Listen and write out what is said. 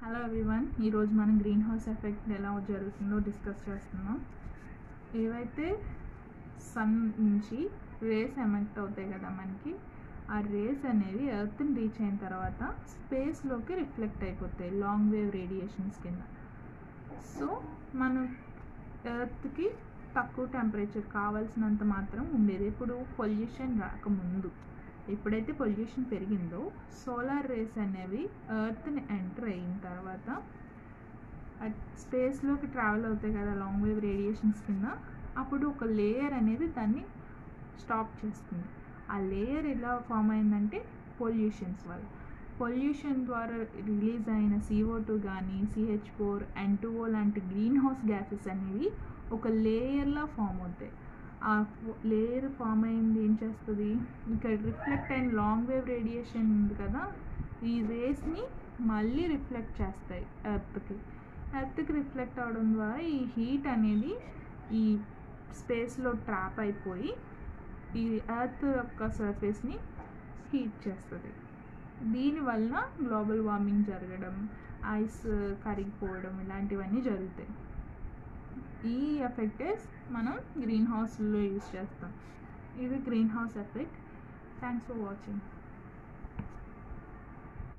Hello everyone, ఈరోజు మనం green house effect ఎలా జరుగుతుందో డిస్కస్ చేస్తున్నాం. ఏవైతే సన్ నుంచి రేస్ ఎమిట్ అవుతాయి కదా మనకి, ఆ రేస్ అనేవి ఎర్త్ని రీచ్ అయిన తర్వాత స్పేస్లోకి రిఫ్లెక్ట్ అయిపోతాయి లాంగ్ వేవ్ రేడియేషన్స్ కింద. సో మనం ఎర్త్కి తక్కువ టెంపరేచర్ కావాల్సినంత మాత్రం ఉండేది. ఇప్పుడు పొల్యూషన్ రాకముందు, ఎప్పుడైతే పొల్యూషన్ పెరిగిందో సోలార్ రేస్ అనేవి ఎర్త్ని ఎంటర్ అయిన తర్వాత స్పేస్లోకి ట్రావెల్ అవుతాయి కదా లాంగ్ వేవ్ రేడియేషన్స్ కింద. అప్పుడు ఒక లేయర్ అనేది దాన్ని స్టాప్ చేస్తుంది. ఆ లేయర్ ఎలా ఫామ్ అయిందంటే పొల్యూషన్స్ వల్ల. పొల్యూషన్ ద్వారా రిలీజ్ అయిన CO2 కానీ CH4 N2O లాంటి గ్రీన్ హౌస్ గ్యాసెస్ అనేవి ఒక లేయర్లా ఫామ్ అవుతాయి. ఆ లేయర్ ఫామ్ అయింది ఏం చేస్తుంది, ఇక్కడ రిఫ్లెక్ట్ అయిన లాంగ్ వేవ్ రేడియేషన్ ఉంది కదా, ఈ రేస్ని మళ్ళీ రిఫ్లెక్ట్ చేస్తాయి ఎర్త్కి రిఫ్లెక్ట్ అవడం ద్వారా ఈ హీట్ అనేది ఈ స్పేస్లో ట్రాప్ అయిపోయి ఈ ఎర్త్ యొక్క సర్ఫేస్ని హీట్ చేస్తుంది. దీనివల్ల గ్లోబల్ వార్మింగ్ జరగడం, ఐస్ కరిగిపోవడం ఇలాంటివన్నీ జరుగుతాయి. ఈ ఎఫెక్టెస్ మనం గ్రీన్ హౌస్లో యూజ్ చేస్తాం. ఇది green house effect. Thanks for watching.